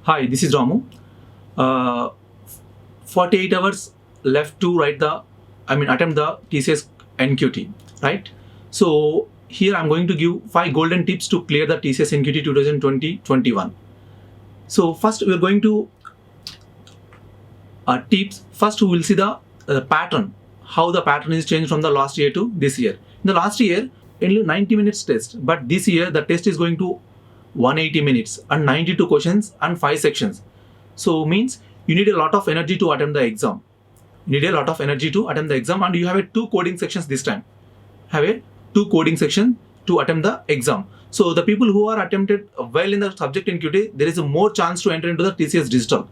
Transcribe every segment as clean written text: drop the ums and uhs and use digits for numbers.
Hi, this is Ramu. Uh, 48 hours left to attempt the TCS NQT, right? So here I'm going to give 5 golden tips to clear the TCS NQT 2020-21. So first we're going to tips. First we will see the pattern, how the pattern is changed from the last year to this year. In the last year, only 90 minutes test, but this year the test is going to 180 minutes and 92 questions and 5 sections. So means you need a lot of energy to attempt the exam. You need a lot of energy to attempt the exam, and you have a 2 coding sections this time. Have a 2 coding section to attempt the exam. So the people who are attempted well in the subject in QT, there is a more chance to enter into the TCS digital.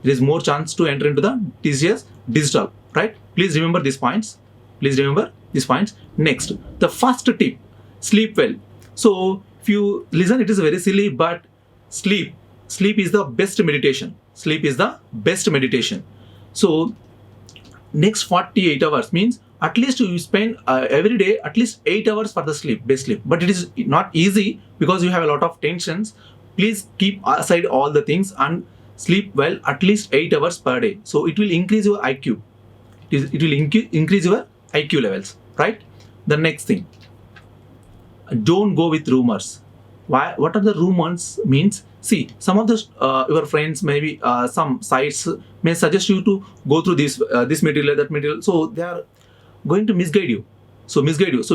There is more chance to enter into the TCS digital, right? Please remember these points. Please remember these points. Next, the first tip: sleep well. So if you listen, it is very silly, but sleep is the best meditation. Sleep is the best meditation. So next 48 hours means at least you spend every day at least 8 hours for the sleep, best sleep. But it is not easy because you have a lot of tensions. Please keep aside all the things and sleep well at least 8 hours per day. So it will increase your IQ. It will increase your IQ levels, right? The next thing, don't go with rumors. Why? What are the rumors means? See, some of the your friends, maybe some sites may suggest you to go through this material, that material. So they are going to misguide you. So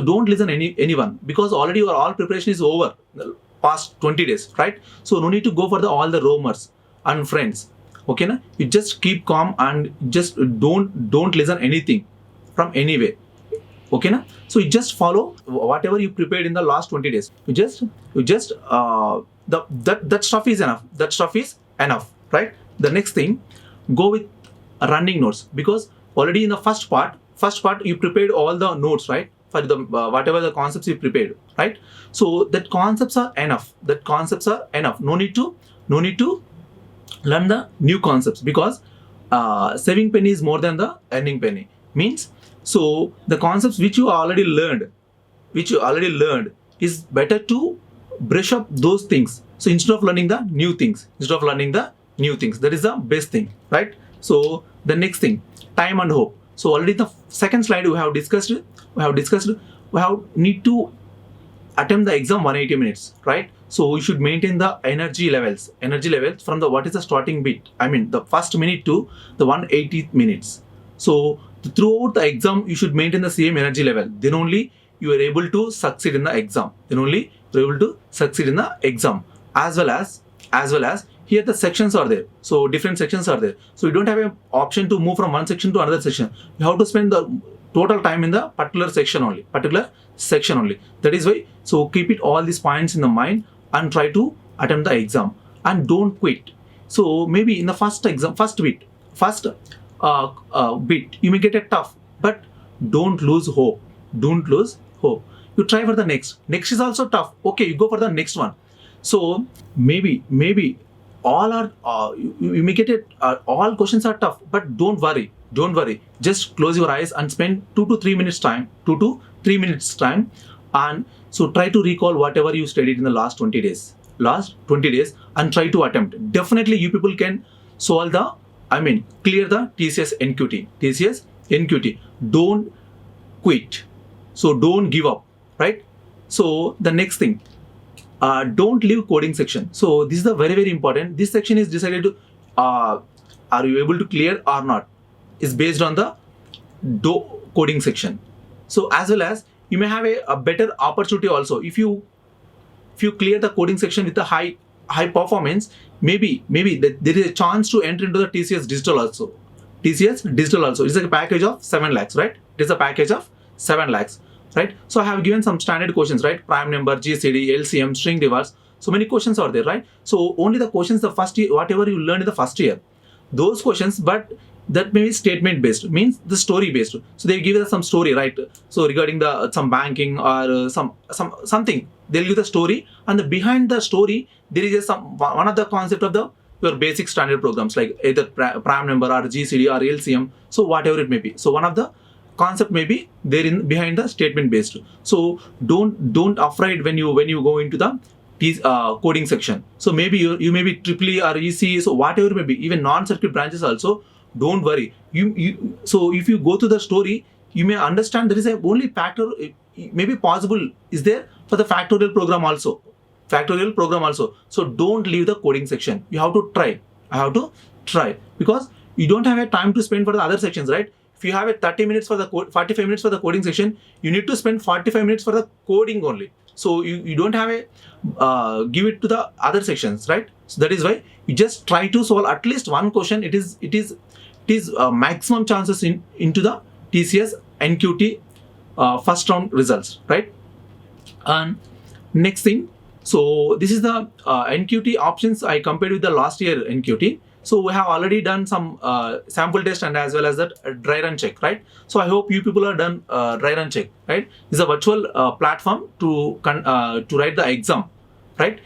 don't listen anyone, because already your all preparation is over the past 20 days, right? So no need to go for all the rumors and friends. Okay, na? You just keep calm and just don't listen anything from anywhere. Okay, na? So you just follow whatever you prepared in the last 20 days. That stuff is enough. That stuff is enough, right? The next thing, go with running notes, because already in the first part you prepared all the notes, right? For the whatever the concepts you prepared, right? So that concepts are enough. No need to learn the new concepts, because saving penny is more than the earning penny. Means, so the concepts which you already learned is better to brush up those things. So instead of learning the new things, that is the best thing, right? So the next thing, time and hope. So already the second slide we have discussed, we have need to attempt the exam 180 minutes, right? So we should maintain the energy levels from the what is the starting bit, I mean the first minute to the 180 minutes. So throughout the exam you should maintain the same energy level, then only you are able to succeed in the exam. As well as here the sections are there, so different sections are there. So you don't have an option to move from one section to another section. You have to spend the total time in the particular section only. That is why, so keep it all these points in the mind and try to attempt the exam, and don't quit. So maybe in the first bit you may get it tough, but don't lose hope. You try for the next is also tough. Okay, you go for the next one. So maybe all are you may get it, all questions are tough, but don't worry. Just close your eyes and spend 2 to 3 minutes time, and so try to recall whatever you studied in the last 20 days, and try to attempt. Definitely you people can solve clear the TCS NQT. Don't quit. So don't give up, right? So the next thing, don't leave coding section. So this is the very, very important. This section is decided to are you able to clear or not, is based on the coding section. So as well as you may have a better opportunity also. If you clear the coding section with a high performance, maybe there is a chance to enter into the TCS digital also. It's like a package of 7 lakhs, right? It is a package of 7 lakhs, right? So I have given some standard questions, right? Prime number, GCD, LCM, string reverse. So many questions are there, right? So only the questions the first year, whatever you learned in the first year, those questions, but that may be statement based, means the story based. So they give us some story, right? So regarding the some banking or something, they'll give the story, and behind the story there is one of the concept of your basic standard programs, like either prime number or GCD or LCM. So whatever it may be. So one of the concept may be there in behind the statement based. So don't afraid when you go into the coding section. So maybe you may be triple E or EC, so whatever may be, even non-circuit branches also, don't worry. So if you go to the story, you may understand there is a only factor, maybe possible is there for the factorial program also. So don't leave the coding section. You have to try. Because you don't have a time to spend for the other sections, right? If you have a 30 minutes for the 45 minutes for the coding section, you need to spend 45 minutes for the coding only. So you don't have a give it to the other sections, right? So that is why you just try to solve at least one question. It is maximum chances into the TCS NQT first round results, right? And next thing, so this is the NQT options I compared with the last year NQT. So we have already done some sample test and as well as that dry run check, right? So I hope you people are done dry run check, right? This is a virtual platform to write the exam, right?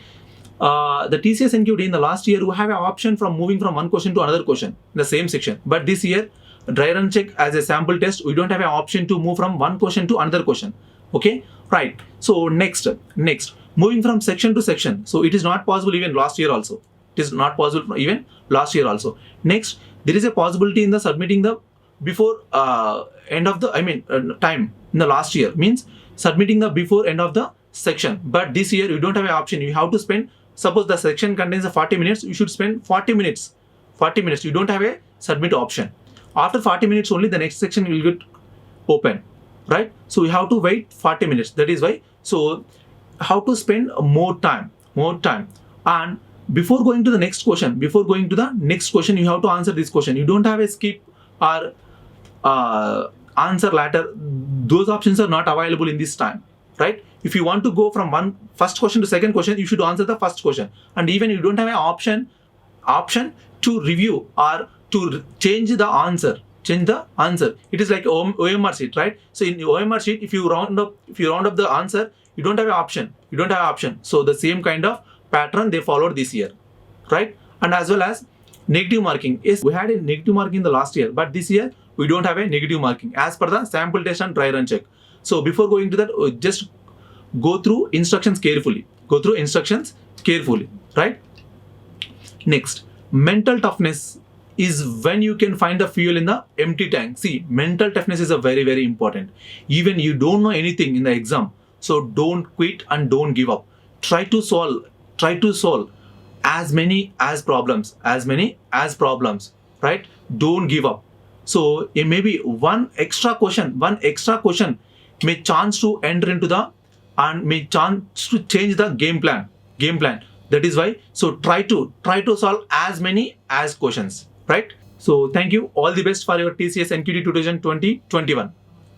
The TCS NQT in the last year, we have an option from moving from one question to another question in the same section. But this year, dry run check as a sample test, we don't have an option to move from one question to another question. Okay, right? So next, moving from section to section. So it is not possible even last year also. It is not possible even last year also. Next, there is a possibility in the submitting the before end of the time in the last year, means submitting the before end of the section. But this year you don't have an option. You have to spend, suppose the section contains 40 minutes, you should spend 40 minutes. You don't have a submit option. After 40 minutes only the next section will get open, right? So you have to wait 40 minutes. That is why. So how to spend more time. And before going to the next question, you have to answer this question. You don't have a skip or answer later. Those options are not available in this time, right? If you want to go from first question to second question, you should answer the first question. And even you don't have an option to review or to change the answer. It is like OMR sheet, right? So in OMR sheet, if you round up the answer, you don't have an option. So the same kind of pattern they followed this year, right? And as well as negative marking. Yes, we had a negative marking in the last year, but this year we don't have a negative marking as per the sample test and dry run check. So before going to that, just go through instructions carefully, right? Next, mental toughness is when you can find the fuel in the empty tank. See, mental toughness is a very, very important. Even you don't know anything in the exam, so don't quit and don't give up. Try to solve as many as problems, right? Don't give up. So it may be one extra question may chance to enter into may chance to change the game plan. That is why. So try to solve as many as questions, right? So thank you. All the best for your TCS NQT 2020-21.